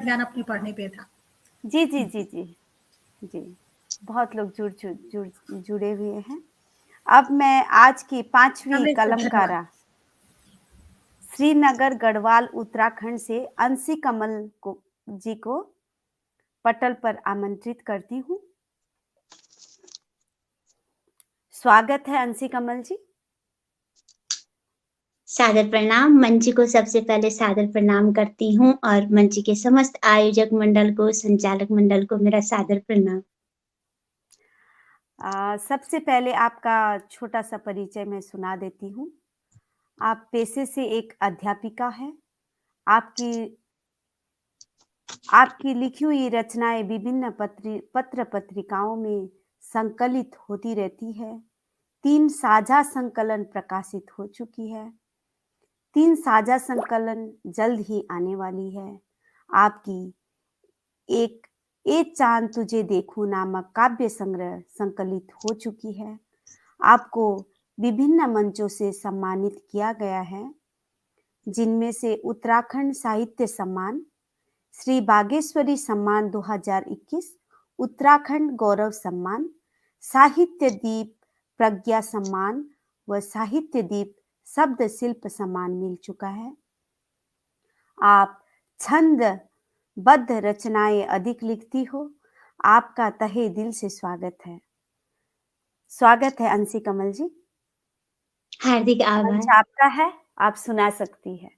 ज्ञान अपनी पढ़ने पे था। जी जी जी जी जी, बहुत लोग जुड़े हुए हैं। अब मैं आज की 5वीं हमें धन्यवाद। कलमकारा श्रीनगर गढ़वाल उत्तराखंड से अंशी कमल जी को पटल पर आमंत्रित करती हूँ। स्वागत है अंशी कमल जी। सादर प्रणाम। मंच को सबसे पहले सादर प्रणाम करती हूँ और मंच के समस्त आयोजक मंडल को, संचालक मंडल को मेरा सादर प्रणाम। सबसे पहले आपका छोटा सा परिचय मैं सुना देती हूँ। आप पेशे से एक अध्यापिका हैं। आपकी आपकी लिखी हुई रचनाएं विभिन्न पत्र पत्रिकाओं में संकलित होती रहती है। 3 साझा संकलन प्रकाशित हो चुकी है। 3 साझा संकलन जल्द ही आने वाली है। आपकी एक ए चांद तुझे देखूं नामक काव्य संग्रह संकलित हो चुकी है। आपको विभिन्न मंचों से सम्मानित किया गया है, जिनमें से उत्तराखंड साहित्य सम्मान, श्री बागेश्वरी सम्मान 2021, उत्तराखंड गौरव सम्मान, साहित्य दीप प्रज्ञा सम्मान व साहित्य दीप शब्द शिल्प सम्मान मिल चुका है। आप छंद बद्ध रचनाएं अधिक लिखती हो। आपका तहे दिल से स्वागत है। स्वागत है अंशी कमल जी। हार्दिक आभार। मंच आपका है, आप सुना सकती है।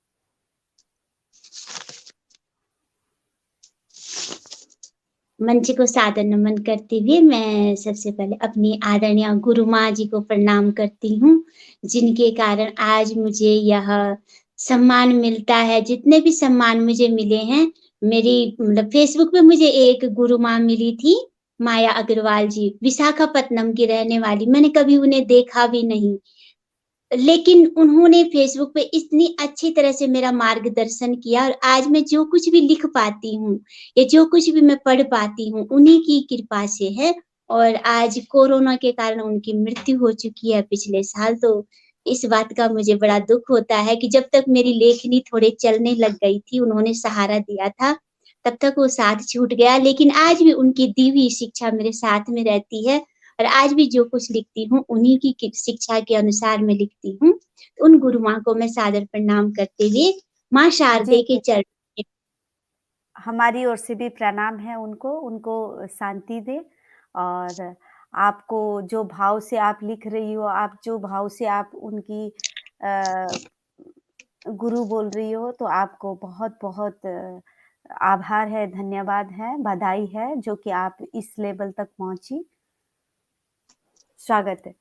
मंच को सादर नमन करते हुए मैं सबसे पहले अपनी आदरणीय गुरु माँ जी को प्रणाम करती हूँ, जिनके कारण आज मुझे यह सम्मान मिलता है। जितने भी सम्मान मुझे मिले हैं, मेरी मतलब फेसबुक पे मुझे एक गुरु माँ मिली थी, माया अग्रवाल जी, विशाखापत्तनम की रहने वाली। मैंने कभी उन्हें देखा भी नहीं, लेकिन उन्होंने फेसबुक पे इतनी अच्छी तरह से मेरा मार्गदर्शन किया और आज मैं जो कुछ भी लिख पाती हूँ या जो कुछ भी मैं पढ़ पाती हूँ, उन्हीं की कृपा से है। और आज कोरोना के कारण उनकी मृत्यु हो चुकी है पिछले साल, तो इस बात का मुझे बड़ा दुःख होता है कि जब तक मेरी लेखनी थोड़े चलने लग गई थी, उन्होंने सहारा दिया था, तब तक वो साथ छूट गया। लेकिन आज भी उनकी दी हुई शिक्षा मेरे साथ में रहती है और आज भी जो कुछ लिखती हूँ, उन्हीं की शिक्षा के अनुसार मैं लिखती हूँ। उन गुरु माँ को मैं सादर प्रणाम करते हुए माँ जी शारदे के जी, चरण हमारी ओर से भी प्रणाम है उनको शांति दे। और आपको जो भाव से आप लिख रही हो, आप जो भाव से आप उनकी गुरु बोल रही हो, तो आपको बहुत बहुत आभार है, धन्यवाद है, बधाई है जो कि आप इस लेवल तक पहुंची। स्वागत है।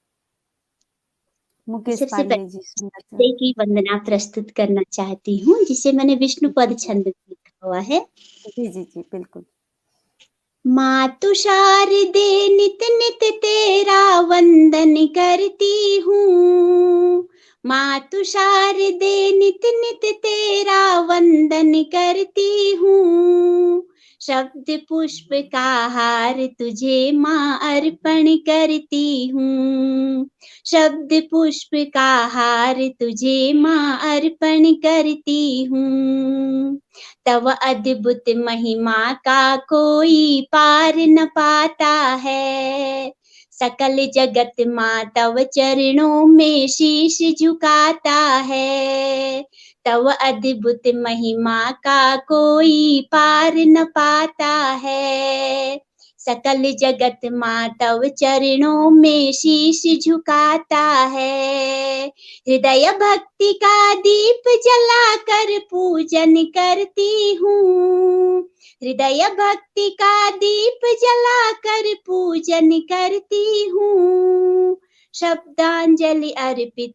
मुकेश सबसे पांडे जी, सुंदर सा। पहले की वंदना प्रस्तुत करना चाहती हूँ, जिसे मैंने विष्णुपद छंद में लिखा हुआ है। जी जी जी, बिल्कुल। माँ तू शारदे नित नित तेरा वंदन करती हूँ। माँ तू शारदे नित नित तेरा वंदन करती हूँ। शब्द पुष्प का हार तुझे माँ अर्पण करती हूँ। शब्द पुष्प का हार तुझे माँ अर्पण करती हूँ। तव अद्भुत महिमा का कोई पार न पाता है। सकल जगत माँ तव चरणों में शीश झुकाता है। तव अद्भुत महिमा का कोई पार न पाता है। सकल जगत माँ तव चरणों में शीश झुकाता है। हृदय भक्ति का दीप जलाकर पूजन करती हूँ। हृदय भक्ति का दीप जलाकर पूजन करती हूँ। शब्दांजलि अर्पित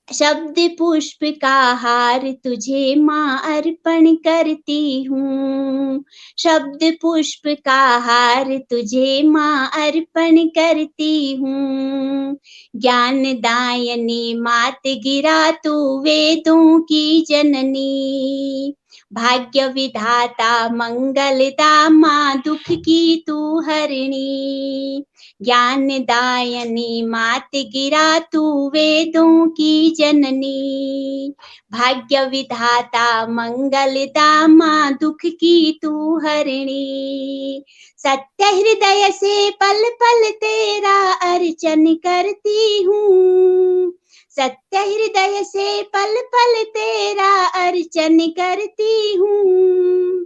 शब्द पुष्प का हार तुझे माँ अर्पण करती हूँ। शब्द पुष्प का हार तुझे माँ अर्पण करती हूँ। ज्ञान दायनी मात गिरा तू वेदों की जननी। भाग्य विधाता मंगलदा माँ दुख की तू हरणी, ज्ञान दायनी मात गिरा तू वेदों की जननी। भाग्य विधाता मंगलदा माँ दुख की तू हरणी, सत्य हृदय से पल पल तेरा अर्चन करती हूँ। सत्य हृदय से पल पल तेरा अर्चन करती हूँ।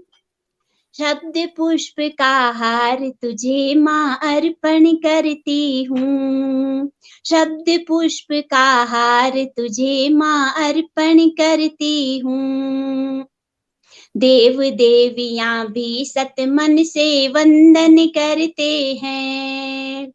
शब्द पुष्प का हार तुझे माँ अर्पण करती हूँ। शब्द पुष्प का हार तुझे माँ अर्पण करती हूँ। देव देवियां भी सत मन से वंदन करते हैं,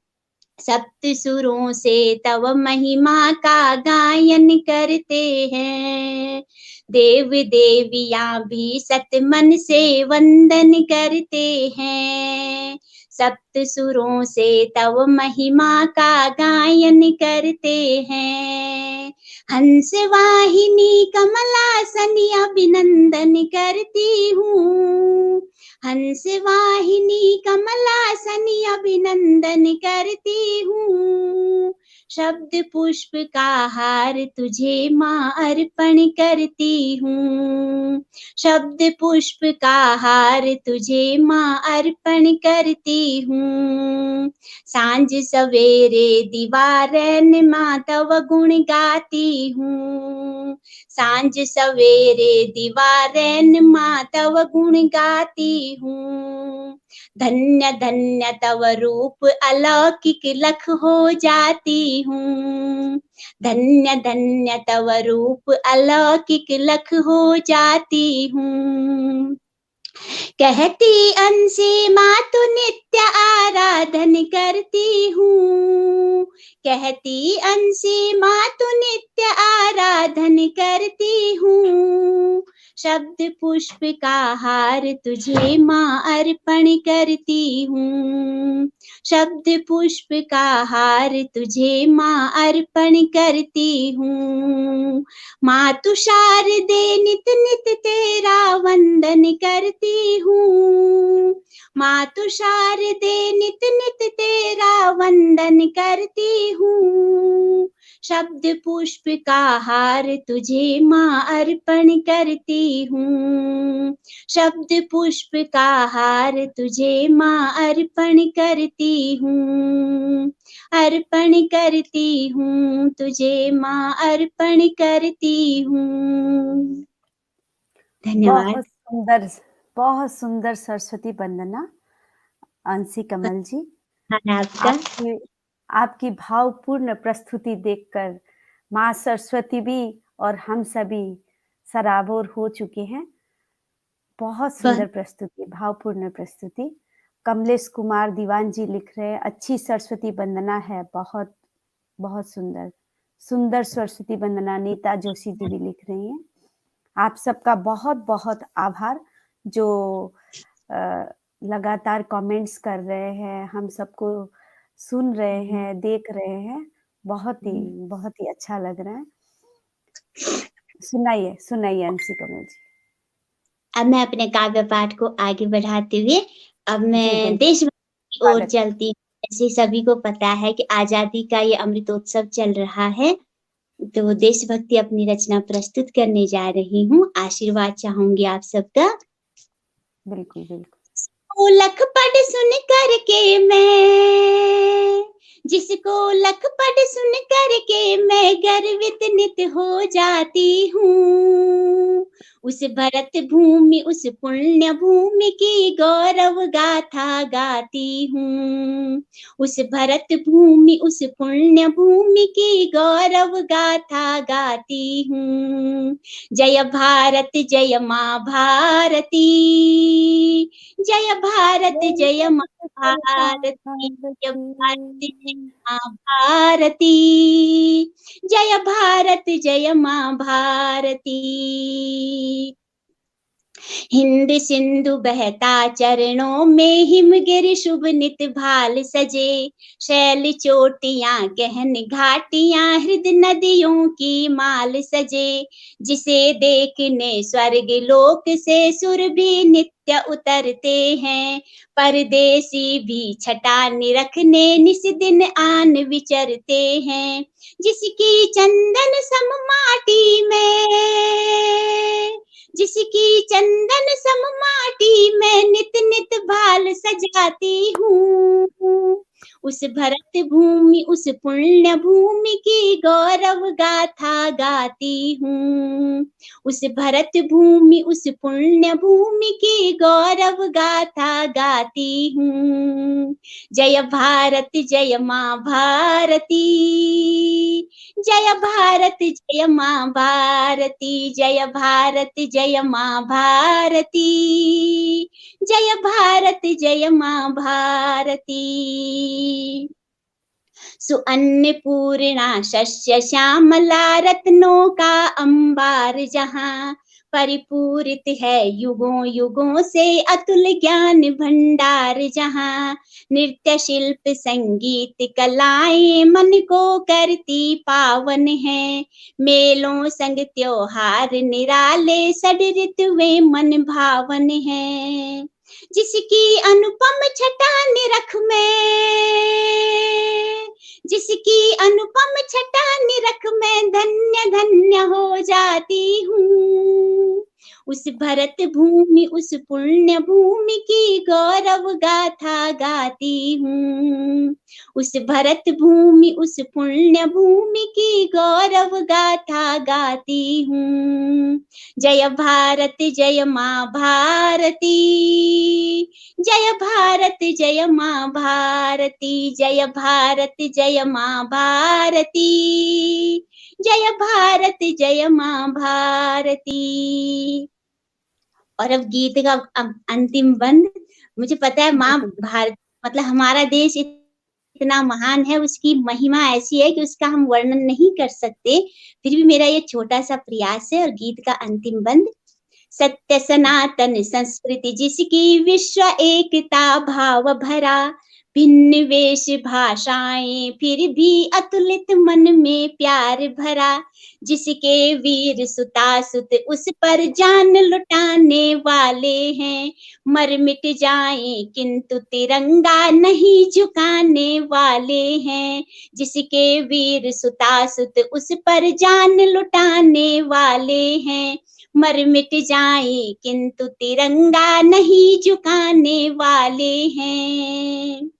सप्त सुरों से तव महिमा का गायन करते हैं। देव देवियां भी सत मन से वंदन करते हैं, सप्त सुरों से तव महिमा का गायन करते हैं। हंस वाहिनी कमलासनी अभिनंदन करती हूँ। हंस वाहिनी कमलासनी अभिनंदन करती हूँ। शब्द पुष्प का हार तुझे माँ अर्पण करती हूँ। शब्द पुष्प का हार तुझे माँ अर्पण करती हूँ। सांझ सवेरे दीवारन माँ तव गुण गाती हूँ। सांझ सवेरे दीवारन माँ तव गुण गाती हूँ। धन्य धन्य तव रूप अलौकिक लख हो जाती हूँ। धन्य धन्य तव रूप अलौकिक लख हो जाती हूँ। कहती अंशी माँ तू नित्य आराधन करती हूँ। कहती अंशी माँ तू नित्य आराधन करती हूँ। शब्द पुष्प का हार तुझे माँ अर्पण करती हूँ। शब्द पुष्प का हार तुझे माँ अर्पण करती हूँ। माँ तू शारदे नित नित तेरा वंदन करती हूँ। माँ तू शारदे नित नित तेरा वंदन करती हूँ। शब्द पुष्प का हार तुझे माँ अर्पण करती हूँ। शब्द पुष्प का हार तुझे माँ अर्पण करती हूँ। अर्पण करती हूँ तुझे माँ अर्पण करती हूँ। धन्यवाद। बहुत सुंदर सरस्वती वंदना अंशी कमल जी। आपका आपकी आपकी भावपूर्ण प्रस्तुति देखकर माँ सरस्वती भी और हम सभी सराबोर हो चुके हैं। बहुत सुंदर प्रस्तुति, भावपूर्ण प्रस्तुति। कमलेश कुमार दीवान जी लिख रहे हैं, अच्छी सरस्वती वंदना है, बहुत बहुत सुंदर सुंदर सरस्वती वंदना। नीता जोशी जी भी लिख रही हैं। आप सबका बहुत बहुत आभार जो लगातार कमेंट्स कर रहे हैं, हम सबको सुन रहे हैं, देख रहे हैं। बहुत ही अच्छा लग रहा है। सुनाइए सुनाइए अंशी कमल जी। अब मैं अपने काव्य पाठ को आगे बढ़ाते हुए अब जी, मैं बिल्कुल। देशभक्ति की ओर स्वागत। चलती हूँ। जैसे सभी को पता है कि आजादी का ये अमृतोत्सव चल रहा है, तो देशभक्ति अपनी रचना प्रस्तुत करने जा रही हूँ। आशीर्वाद चाहूंगी आप सबका। बिल्कुल बिल्कुल। लख पढ़ सुन करके मैं, जिसको लख पढ़ सुन करके मैं गर्वित नित हो जाती हूँ। उस भरत भूमि उस पुण्य भूमि की गौरव गाथा गाती हूँ। उस भरत भूमि उस पुण्य भूमि की गौरव गाथा गाती हूँ। जय भारत जय माँ भारती, जय भारत जय माँ भारती, जय भारत जय माँ भारती, जय भारत जय माँ भारती। हिंद सिंधु बहता चरणों में, हिमगिरि शुभ नित भाल सजे। शैल चोटियां गहन घाटियां, हृद नदियों की माल सजे। जिसे देखने स्वर्ग लोक से सुर भी नित्य उतरते हैं। परदेसी भी छटा निरखने निस दिन आन विचरते हैं। जिसकी चंदन सम माटी में, जिसकी चंदन सम माटी में नित नित भाल सजाती हूँ। उस भरत भूमि उस पुण्य भूमि की गौरव गाथा गाती हूँ। उस भरत भूमि उस पुण्य भूमि की गौरव गाथा गाती हूँ। जय भारत जय माँ भारती, जय भारत जय माँ भारती, जय भारत जय माँ भारती, जय भारत जय माँ भारती। सुअन्नपूर्णा शस्य श्यामला, रत्नों का अंबार जहाँ। परिपूरित है युगों युगों से अतुल ज्ञान भंडार जहाँ। नृत्य शिल्प संगीत कलाएं मन को करती पावन है। मेलों संग त्योहार निराले, षड ऋतुएं मन भावन है। जिसकी अनुपम छटा निरख में, जिसकी अनुपम छटा निरख में धन्य धन्य हो जाती हूँ। उस भरत भूमि उस पुण्य भूमि की गौरव गाथा गाती हूँ। उस भरत भूमि उस पुण्य भूमि की गौरव गाथा गाती हूँ। जय भारत जय माँ भारती, जय भारत जय माँ भारती, जय भारत जय माँ भारती, जय भारत जय माँ भारती। और अब गीत का अंतिम बंद। मुझे पता है माँ भारत मतलब हमारा देश इतना महान है, उसकी महिमा ऐसी है कि उसका हम वर्णन नहीं कर सकते। फिर भी मेरा ये छोटा सा प्रयास है और गीत का अंतिम बंद। सत्य सनातन संस्कृति जिसकी विश्व एकता भाव भरा। भिन्न वेश भाषाएं फिर भी अतुलित मन में प्यार भरा। जिसके वीर सुतासुत उस पर जान लुटाने वाले हैं। मर मिट जाएं किंतु तिरंगा नहीं झुकाने वाले हैं। जिसके वीर सुतासुत उस पर जान लुटाने वाले हैं। मर मिट जाए किंतु तिरंगा नहीं झुकाने वाले हैं।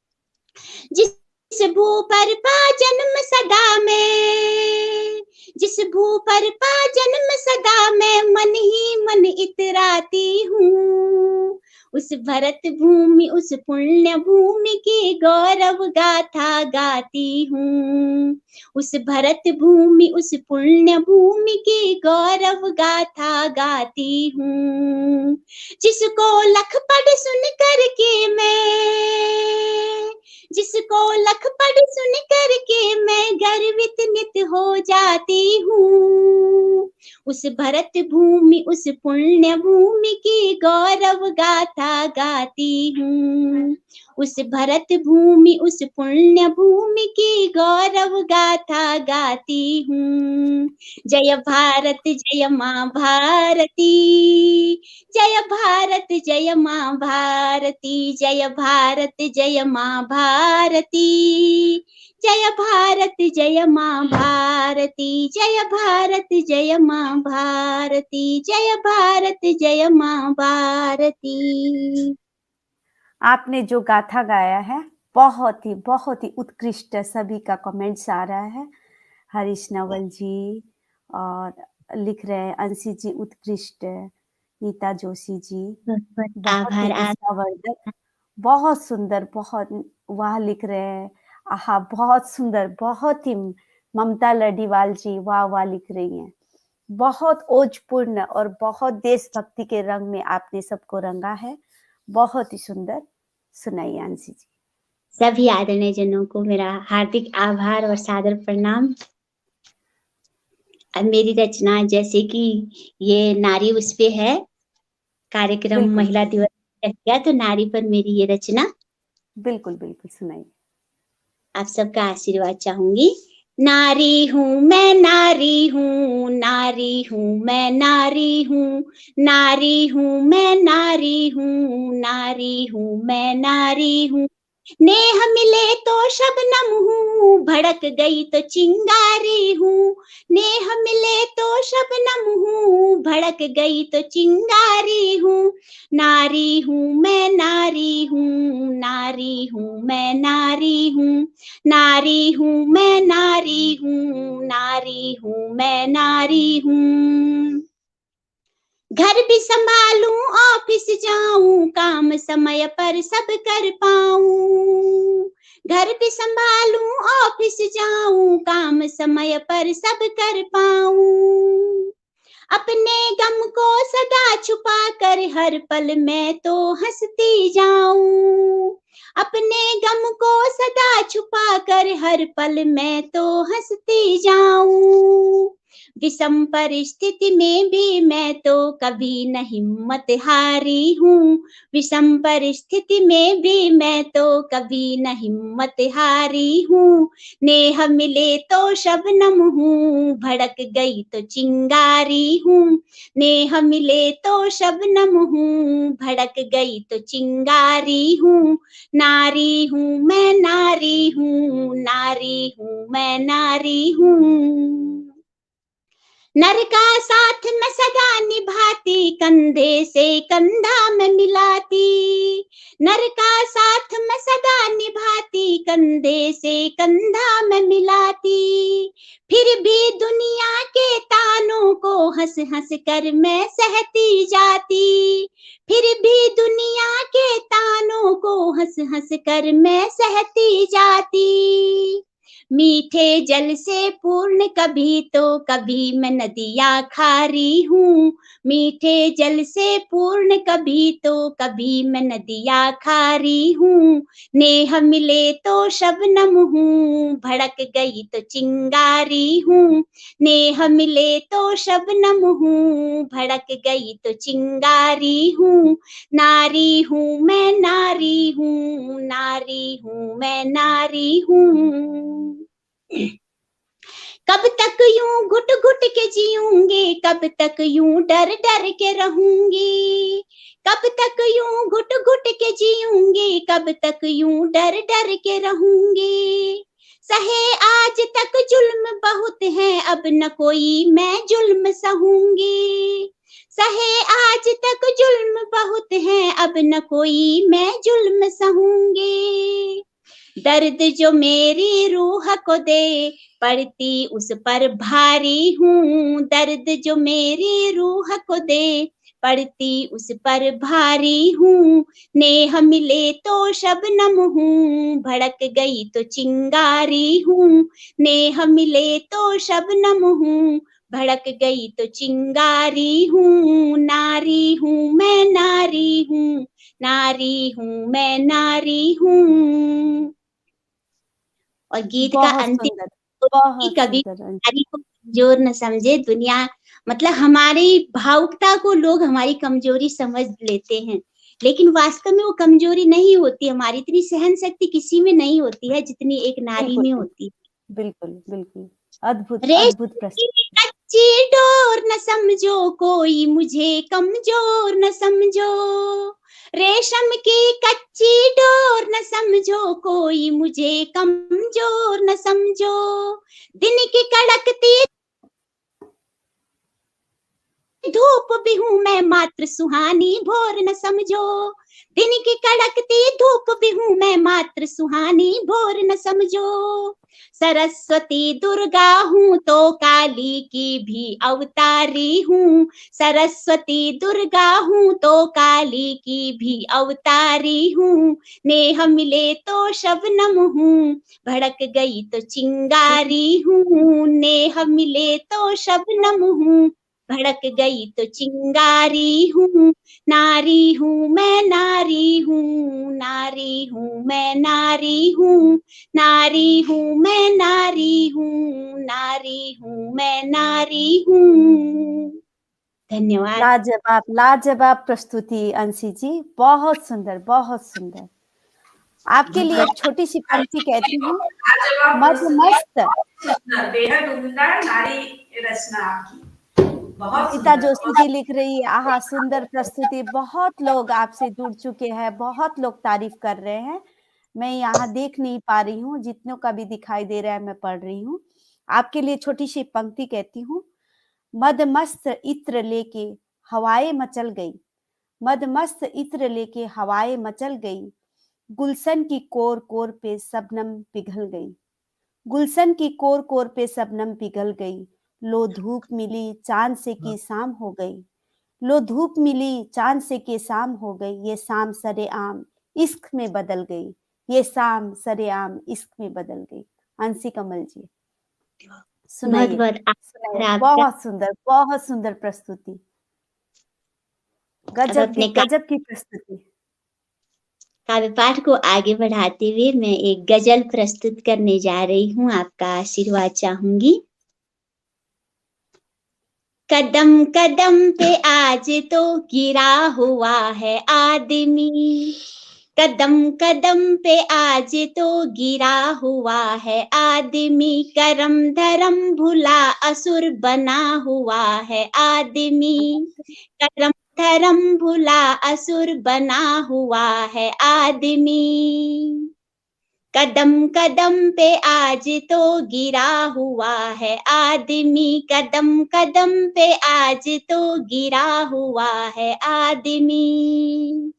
जिस भू पर पा जन्म सदा में, जिस भू पर पा जन्म सदा में मन ही मन इतराती हूँ। उस भरत भूमि उस पुण्य भूमि की गौरव गाथा गाती हूँ। उस भरत भूमि उस पुण्य भूमि की गौरव गाथा गाती हूँ। जिसको लख पढ़ सुन करके मैं, जिसको लख पढ़ सुन करके मैं गर्वित नित हो जाती हूँ। उस भरत भूमि उस पुण्य भूमि की गौरव गाथा गाती हूँ। उस भरत भूमि उस पुण्य भूमि की गौरव गाथा गाती हूँ। जय भारत जय माँ भारती, जय भारत जय माँ भारती, जय भारत जय माँ भारती, जय भारत जय माँ भारती, जय भारत जय माँ भारती, जय भारत जय माँ भारती। आपने जो गाथा गाया है बहुत ही उत्कृष्ट, सभी का कमेंट्स आ रहा है। हरीश नवल जी और लिख रहे हैं अंशी जी उत्कृष्ट, नीता जोशी जी बहुत ही आभार। उत्साहवर्धक, बहुत सुंदर, बहुत वाह लिख रहे हैं। आहा बहुत सुंदर, बहुत ही ममता लडीवाल जी वाह वाह लिख रही हैं। बहुत ओजपूर्ण और बहुत देशभक्ति के रंग में आपने सबको रंगा है। बहुत ही सुंदर, सुनाइए अंशी जी। सभी आदरणीय जनों को मेरा हार्दिक आभार और सादर प्रणाम। अब मेरी रचना जैसे कि ये नारी उस पे है, कार्यक्रम बिल्कुल, महिला दिवस किया तो नारी पर मेरी ये रचना बिल्कुल, बिल्कुल सुनाइए। आप सबका आशीर्वाद चाहूंगी। नारी हूँ मैं, नारी हूँ, नारी हूँ मैं, नारी हूँ, नारी हूँ मैं, नारी हूँ, नारी हूँ मैं, नारी हूँ। नेह मिले तो शबनम हूँ, भड़क गई तो चिंगारी हूँ। नेह मिले तो शबनम हूँ, भड़क गई तो चिंगारी हूँ। नारी हूँ मैं, नारी हूँ, नारी हूँ मैं, नारी हूँ, नारी हूँ मैं, नारी हूँ, नारी हूँ मैं, नारी हूँ। घर भी संभालूं, ऑफिस जाऊं, काम समय पर सब कर पाऊं। घर भी संभालूं, ऑफिस जाऊं, काम समय पर सब कर पाऊं। अपने गम को सदा छुपा कर हर पल मैं तो हंसती जाऊं। अपने गम को सदा छुपा कर हर पल मैं तो हंसती जाऊं। विषम परिस्थिति में भी मैं तो कभी न हिम्मत हारी हूँ। विषम परिस्थिति में भी मैं तो कभी न हिम्मत हारी हूँ। नेह मिले तो शबनम हूँ, भड़क गई तो चिंगारी हूँ। नेह मिले तो शबनम हूँ, भड़क गई तो चिंगारी हूँ। नारी हूँ मैं, नारी हूँ, नारी हूँ मैं, नारी हूँ। नर का साथ मैं सदा निभाती, कंधे से कंधा मैं मिलाती। नर का साथ मैं सदा निभाती, कंधे से कंधा मैं मिलाती। फिर भी दुनिया के तानों को हंस हंस कर मैं सहती जाती। फिर भी दुनिया के तानों को हंस हंस कर मैं सहती जाती। मीठे जल से पूर्ण कभी तो कभी मैं नदियाँ खारी हूँ। मीठे जल से पूर्ण कभी तो कभी मैं नदियाँ खारी हूँ। नेह मिले तो शबनम हूँ, भड़क गई तो चिंगारी हूँ। नेह मिले तो शबनम हूँ, भड़क गई तो चिंगारी हूँ। नारी हूँ मैं, नारी हूँ, नारी हूँ मैं, नारी हूँ। कब तक यूं घुट घुट के जीऊंगी, कब तक यूं डर डर के रहूंगी। कब तक यूं घुट घुट के जीऊंगी, कब तक यूं डर डर के रहूंगी। सहे आज तक जुल्म बहुत है, अब न कोई मैं जुल्म सहूंगी। सहे आज तक जुल्म बहुत है, अब न कोई मैं जुल्म सहूंगी। दर्द जो मेरी रूह को दे, पड़ती उस पर भारी हूँ। दर्द जो मेरी रूह को दे, पड़ती उस पर भारी हूँ। नेह मिले तो शबनम हूँ, भड़क गई तो चिंगारी हूँ। नेह मिले तो शबनम हूँ, भड़क गई तो चिंगारी हूँ। नारी हूँ मैं, नारी हूँ, नारी हूँ मैं, नारी हूँ। और गीत का बहुत अंतिम सुंदर, कि बहुत कभी सुंदर। नारी को कमजोर न समझे दुनिया। मतलब हमारी भावुकता को लोग हमारी कमजोरी समझ लेते हैं, लेकिन वास्तव में वो कमजोरी नहीं होती। हमारी इतनी सहन शक्ति किसी में नहीं होती है जितनी एक नारी बिल्कुल, में बिल्कुल, होती है। बिल्कुल, बिल्कुल। अद्भुत, अद्भुत रेशम की प्रस्तुति। कच्ची डोर न समझो, कोई मुझे कमजोर न समझो। रेशम की कच्ची डोर न समझो, कोई मुझे कमजोर न समझो। दिन की कड़कती धूप भी हूँ मैं, मात्र सुहानी भोर न समझो। दिन की कड़कती धूप भी हूँ मैं, मात्र सुहानी भोर न समझो। सरस्वती दुर्गा हूँ तो काली की भी अवतारी हूँ। सरस्वती दुर्गा हूँ तो काली की भी अवतारी हूँ। नेह मिले तो शबनम हूँ, भड़क गई तो चिंगारी हूँ। नेह मिले तो शबनम हूँ, भड़क गई तो चिंगारी हूँ। नारी हूँ मैं, नारी हूँ, नारी हूँ मैं, नारी हूँ। नारी हूँ मैं, नारी हूँ, नारी हूँ मैं, नारी हूँ। धन्यवाद। लाजवाब, लाजवाब प्रस्तुति अंशी जी, बहुत सुंदर, बहुत सुंदर। आपके लिए एक छोटी-सी पंक्ति कहती हूँ, लाजवाब प्रस्तुति, मदमस्त बहुत सुंदर, बेहद उम्दा नारी रचना आपकी। बहुत गीता सुंदर, जोशी बहुत जी लिख रही है, आहा सुंदर प्रस्तुति, बहुत लोग आपसे जुड़ चुके हैं, बहुत लोग तारीफ कर रहे हैं। मैं यहाँ देख नहीं पा रही हूँ, जितनों का भी दिखाई दे रहा है मैं पढ़ रही हूँ। आपके लिए छोटी-सी पंक्ति कहती हूँ, मदमस्त इत्र लेके हवाएं मचल गई, मदमस्त इत्र लेके हवाएं मचल गई, गुलशन की कोर-कोर पे शबनम पिघल गई। गुलशन की कोर-कोर पे शबनम पिघल गई, लो धूप मिली चाँद से कि शाम हो गई। लो धूप मिली चाँद से कि शाम हो गई, ये शाम सरेआम इश्क में बदल गई, ये शाम सरेआम इश्क में बदल गई। अंशी कमल जी, सुनाइए, बहुत-बहुत आभार सुनाइए। आपका। बहुत सुंदर प्रस्तुति। अब अपने गजब की प्रस्तुति। काव्य पाठ को आगे बढ़ाते हुए मैं एक गज़ल प्रस्तुत करने जा रही हूँ, आपका आशीर्वाद चाहूँगी। कदम-कदम पे आज तो गिरा हुआ है आदमी, कदम-कदम पे आज तो गिरा हुआ है आदमी, करम-धरम भुला असुर बना हुआ है आदमी, करम-धरम भुला असुर बना हुआ है आदमी। कदम-कदम पे आज तो गिरा हुआ है आदमी, कदम-कदम पे आज तो गिरा हुआ है आदमी।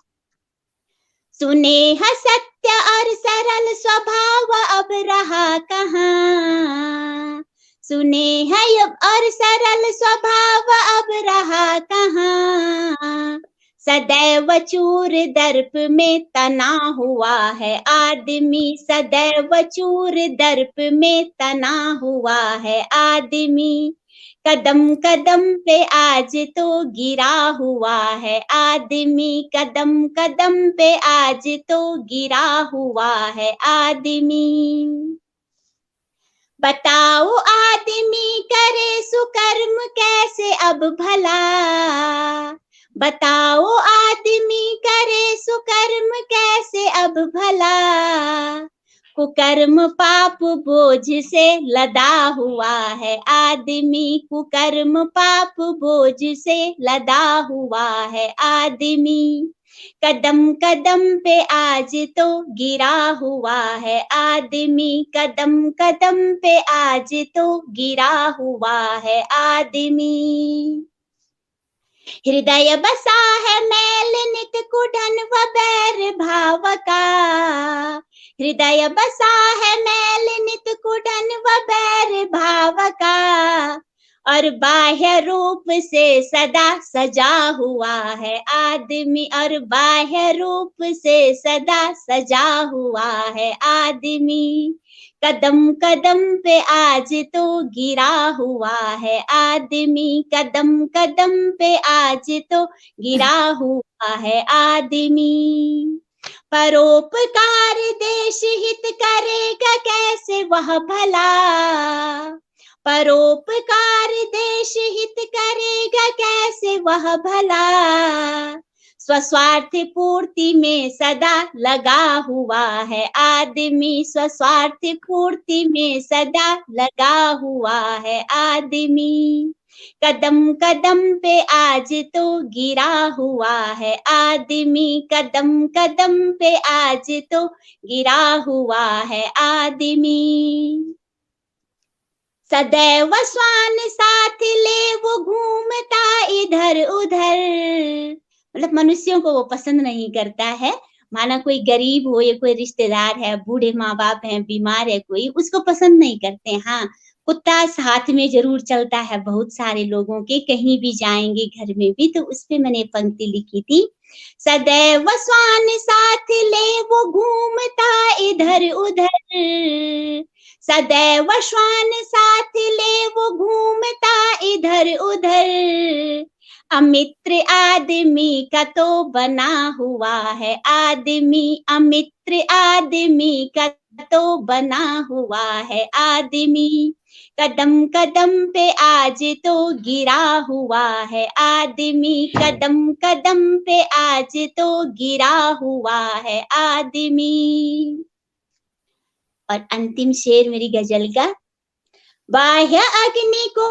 सुनेह सत्य और सरल स्वभाव अब रहा कहाँ, सुनेह और सरल स्वभाव अब रहा कहाँ, सदैव चूर दर्प में तना हुआ है आदमी, सदैव चूर दर्प में तना हुआ है आदमी। कदम-कदम पे आज तो गिरा हुआ है आदमी, कदम-कदम पे आज तो गिरा हुआ है आदमी। बताओ आदमी करे सुकर्म कैसे अब भला, बताओ आदमी करे सुकर्म कैसे अब भला, कुकर्म पाप बोझ से लदा हुआ है आदमी, कुकर्म पाप बोझ से लदा हुआ है आदमी। कदम-कदम पे आज तो गिरा हुआ है आदमी, कदम-कदम पे आज तो गिरा हुआ है आदमी। हृदय बसा है मैल नित कुढ़न व बैर भाव का, हृदय बसा है मैल नित कुढ़न व बैर भाव का, और बाह्य रूप से सदा सजा हुआ है आदमी, और बाह्य रूप से सदा सजा हुआ है आदमी। कदम-कदम पे आज तो गिरा हुआ है आदमी, कदम-कदम पे आज तो गिरा हुआ है आदमी। परोपकार देश हित करेगा कैसे वह भला, परोपकार देश हित करेगा कैसे वह भला, स्वस्वार्थ पूर्ति में सदा लगा हुआ है आदमी, स्वस्वार्थ पूर्ति में सदा लगा हुआ है आदमी। कदम-कदम पे आज तो गिरा हुआ है आदमी, कदम-कदम पे आज तो गिरा हुआ है आदमी। सदैव श्वान साथ ले वो घूमता इधर उधर, मतलब मनुष्यों को वो पसंद नहीं करता है। माना कोई गरीब हो या कोई रिश्तेदार है, बूढ़े माँ बाप हैं, बीमार है कोई, उसको पसंद नहीं करते। हाँ, कुत्ता साथ में जरूर चलता है बहुत सारे लोगों के, कहीं भी जाएंगे घर में भी, तो उस पे मैंने पंक्ति लिखी थी। सदैव श्वान साथ ले वो घूमता इधर उधर, सदैव श्वान साथ ले वो घूमता इधर उधर, अमित्र आदमी का तो बना हुआ है आदमी, अमित्र आदमी का तो बना हुआ है आदमी, कदम कदम पे आज तो गिरा हुआ है आदमी, कदम कदम पे आज तो गिरा हुआ है आदमी। और अंतिम शेर मेरी गजल का, बाह्य अग्नि को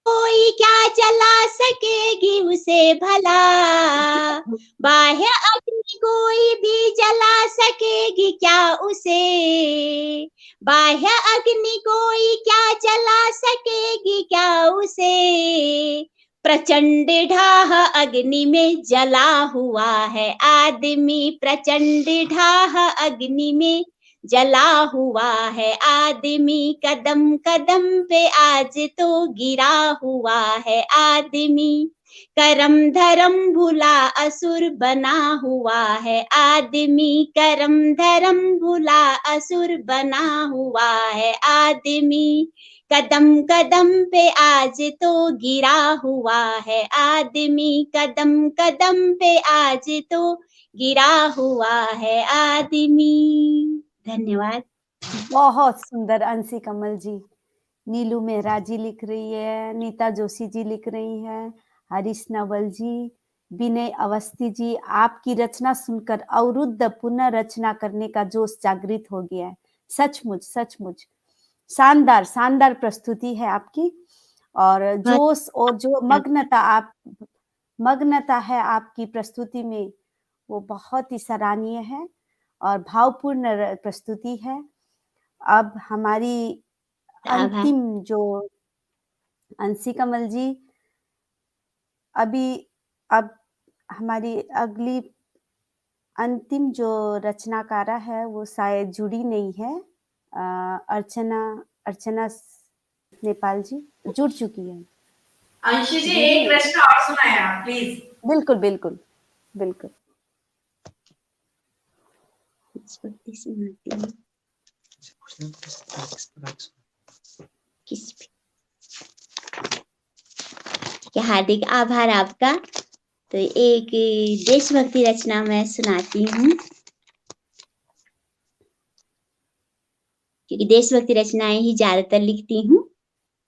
कोई क्या जला सकेगी उसे भला, बाह्य अग्नि कोई भी जला सकेगी क्या उसे, बाह्य अग्नि कोई क्या जला सकेगी क्या उसे, प्रचंड ढाह अग्नि में जला हुआ है आदमी, प्रचंड ढाह अग्नि में जला हुआ है आदमी, कदम कदम पे आज तो गिरा हुआ है आदमी, करम धर्म भुला असुर बना हुआ है आदमी, करम धर्म भुला असुर बना हुआ है आदमी, कदम कदम पे आज तो गिरा हुआ है आदमी, कदम कदम पे आज तो गिरा हुआ है आदमी। धन्यवाद। बहुत सुंदर अंशी कमल जी। नीलू मेहरा जी लिख रही है, नीता जोशी जी लिख रही हैं, हरीश नवल जी, विनय अवस्थी जी। आपकी रचना सुनकर अवरुद्ध पुनः रचना करने का जोश जागृत हो गया है। सचमुच सचमुच शानदार शानदार प्रस्तुति है आपकी, और जोश और जो मग्नता है आपकी प्रस्तुति में, वो बहुत ही सराहनीय है और भावपूर्ण प्रस्तुति है। अब हमारी अंतिम जो अंशी कमल जी, अब हमारी अगली अंतिम जो रचनाकारा है वो शायद जुड़ी नहीं है। अर्चना नेपाल जी जुड़ चुकी है। अंशी जी एक प्रश्न और सुनाए आप प्लीज। बिल्कुल बिल्कुल बिल्कुल। हार्दिक आभार आपका। तो एक देशभक्ति रचना मैं सुनाती हूँ, क्योंकि देशभक्ति रचनाएं ही ज्यादातर लिखती हूँ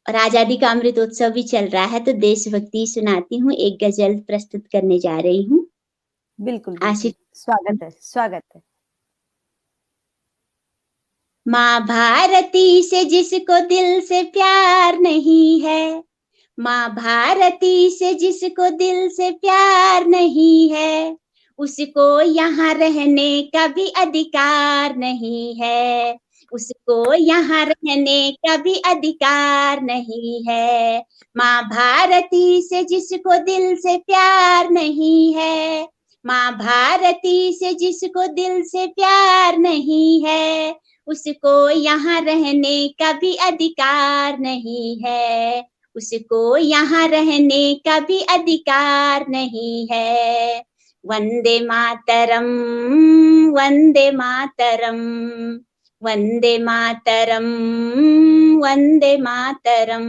और आजादी का अमृतोत्सव भी चल रहा है, तो देशभक्ति सुनाती हूँ। एक गजल प्रस्तुत करने जा रही हूँ। बिल्कुल स्वागत है स्वागत है। माँ भारती से जिसको दिल से प्यार नहीं है, माँ भारती से जिसको दिल से प्यार नहीं है, उसको यहाँ रहने का भी अधिकार नहीं है, उसको यहाँ रहने का भी अधिकार नहीं है। माँ भारती से जिसको दिल से प्यार नहीं है, माँ भारती से जिसको दिल से प्यार नहीं है, उसको यहाँ रहने का भी अधिकार नहीं है, उसको यहाँ रहने का भी अधिकार नहीं है। वंदे मातरम वंदे मातरम वंदे मातरम वंदे मातरम।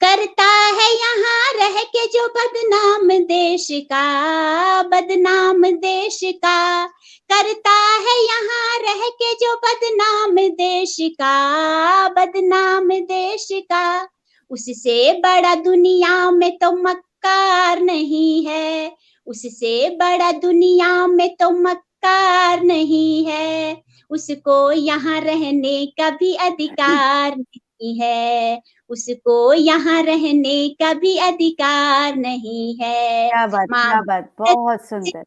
करता है यहाँ रह के जो बदनाम देश का, बदनाम देश का, करता है यहाँ रह के जो बदनाम देश का, बदनाम देश का, उससे बड़ा दुनिया में तो मक्कार नहीं है, उससे बड़ा दुनिया में तो मक्कार नहीं है, उसको यहाँ रहने का भी अधिकार नहीं है, उसको यहाँ रहने का भी अधिकार नहीं है। क्या बात, बहुत सुंदर।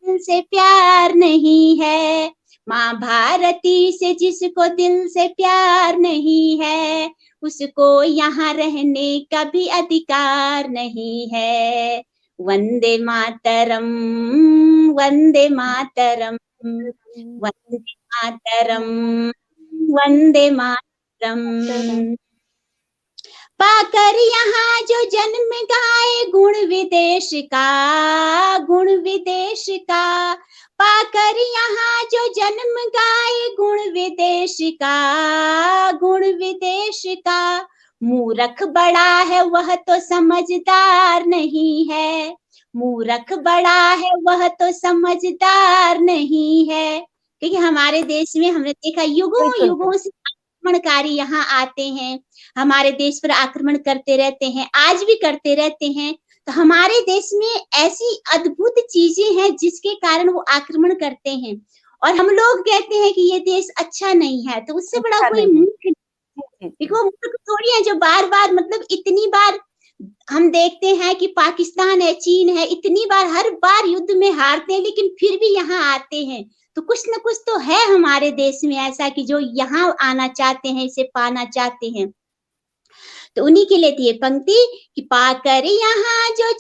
दिल से प्यार नहीं है, माँ भारती से जिसको दिल से प्यार नहीं है, उसको यहाँ रहने का भी अधिकार नहीं है। वंदे मातरम वंदे मातरम वंदे मातरम वंदे मातरम। पाकर यहाँ जो जन्म गाए गुण विदेश का, गुण विदेश का, पाकर यहाँ जो जन्म गाए गुण विदेश का, गुण विदेश का, मूर्ख बड़ा है वह तो समझदार नहीं है, मूर्ख बड़ा है वह तो समझदार नहीं है, क्योंकि हमारे देश में हमने देखा युगों बिल्कुल, युगों से आक्रमणकारी यहाँ आते हैं, हमारे देश पर आक्रमण करते रहते हैं, आज भी करते रहते हैं। तो हमारे देश में ऐसी अद्भुत चीजें हैं जिसके कारण वो आक्रमण करते हैं, और हम लोग कहते हैं कि ये देश अच्छा नहीं है। तो उससे बड़ा अच्छा कोई नहीं। मूर्ख, जी, जी, जी। देखो मूर्ख थोड़ी है जो बार-बार, मतलब इतनी बार हम देखते हैं कि पाकिस्तान है, चीन है, इतनी बार हर बार युद्ध में हारते हैं, लेकिन फिर भी यहाँ आते हैं। तो कुछ न कुछ तो है हमारे देश में ऐसा कि जो यहाँ आना चाहते हैं, इसे पाना चाहते हैं। तो उन्हीं के लिए थी ये पंक्ति कि पाकर यहाँ जो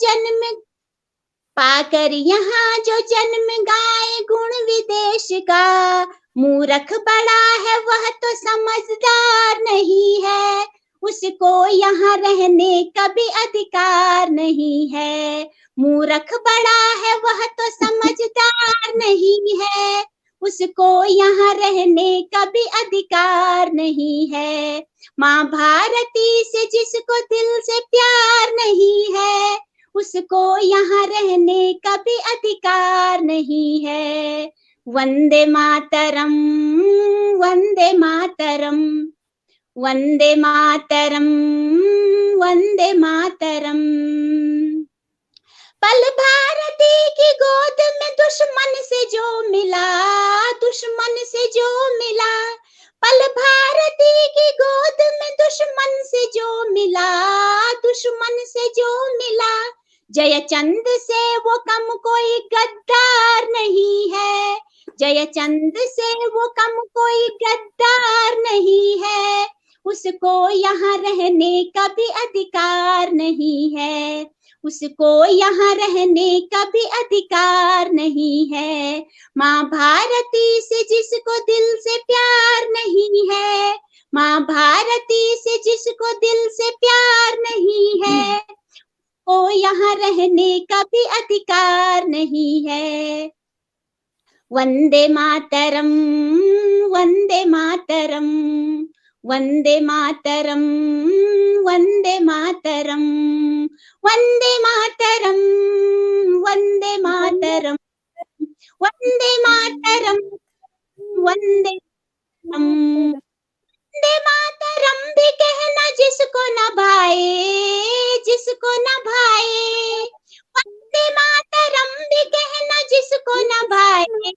जन्म गाए गुण विदेश का, मूर्ख बड़ा है वह तो समझदार नहीं है, उसको यहाँ रहने का भी अधिकार नहीं है। मूर्ख बड़ा है वह तो समझदार नहीं है, उसको यहाँ रहने का भी अधिकार नहीं है। माँ भारती से जिसको दिल से प्यार नहीं है, उसको यहाँ रहने का भी अधिकार नहीं है। वंदे मातरम, वंदे मातरम, वंदे मातरम, वंदे मातरम। पल भारती की गोद में दुश्मन से जो मिला, दुश्मन से जो मिला, पल भारती की गोद में दुश्मन से जो मिला, दुश्मन से जो मिला, जयचंद से वो कम कोई गद्दार नहीं है, जयचंद से वो कम कोई गद्दार नहीं है, उसको यहाँ रहने का भी अधिकार नहीं है, उसको यहाँ रहने का भी अधिकार नहीं है। माँ भारती से जिसको दिल से प्यार नहीं है, माँ भारती से जिसको दिल से प्यार नहीं है, को यहाँ रहने का भी अधिकार नहीं है। वंदे मातरम, वंदे मातरम, वंदे मातरम, वंदे मातरम, वंदे मातरम, वंदे मातरम, वंदे मातरम, वंदे मातरम, वंदे मातरम भी कहना जिसको न भाए, जिसको न भाए, वंदे मातरम भी कहना जिसको न भाए,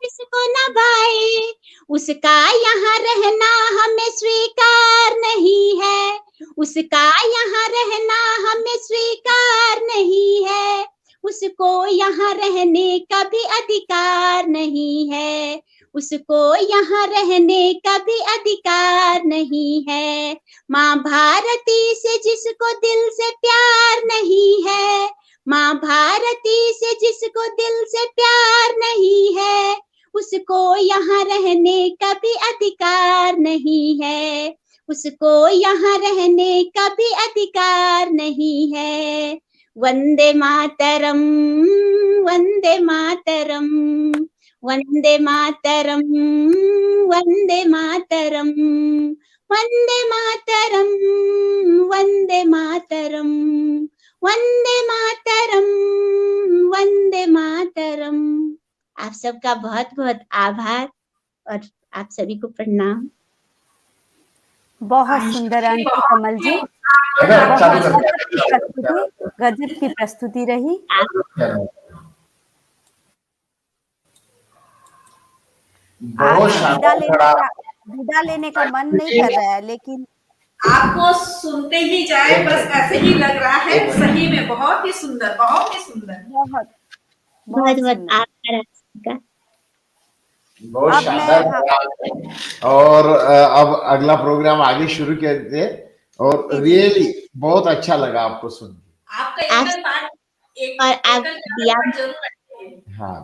जिसको न भाए, उसका यहाँ रहना हमें स्वीकार नहीं है, उसका यहाँ रहना हमें स्वीकार नहीं है, उसको यहाँ रहने का भी अधिकार नहीं है, उसको यहाँ रहने का भी अधिकार नहीं है। माँ भारती से जिसको दिल से प्यार नहीं है, माँ भारती से जिसको दिल से प्यार नहीं है, उसको यहाँ रहने का भी अधिकार नहीं है, उसको यहाँ रहने का भी अधिकार नहीं है। वंदे मातरम, वंदे मातरम, वंदे मातरम, वंदे मातरम, वंदे मातरम, वंदे मातरम, वंदे मातरम, वंदे मातरम। आप सबका बहुत बहुत आभार और आप सभी को प्रणाम। बहुत सुंदर आंटी कमल जी, गजब की प्रस्तुति रही। विदा लेने का मन नहीं कर रहा है, लेकिन आपको सुनते ही जाए बस ऐसे ही लग रहा है। सही में बहुत ही सुंदर, बहुत ही सुंदर, बहुत बहुत आभार आपका। बहुत शानदार। और अब अगला प्रोग्राम आगे शुरू करते हैं, और रियली बहुत अच्छा लगा आपको सुन के। आपका एकल पाठ, एक और आप जरूर। हाँ।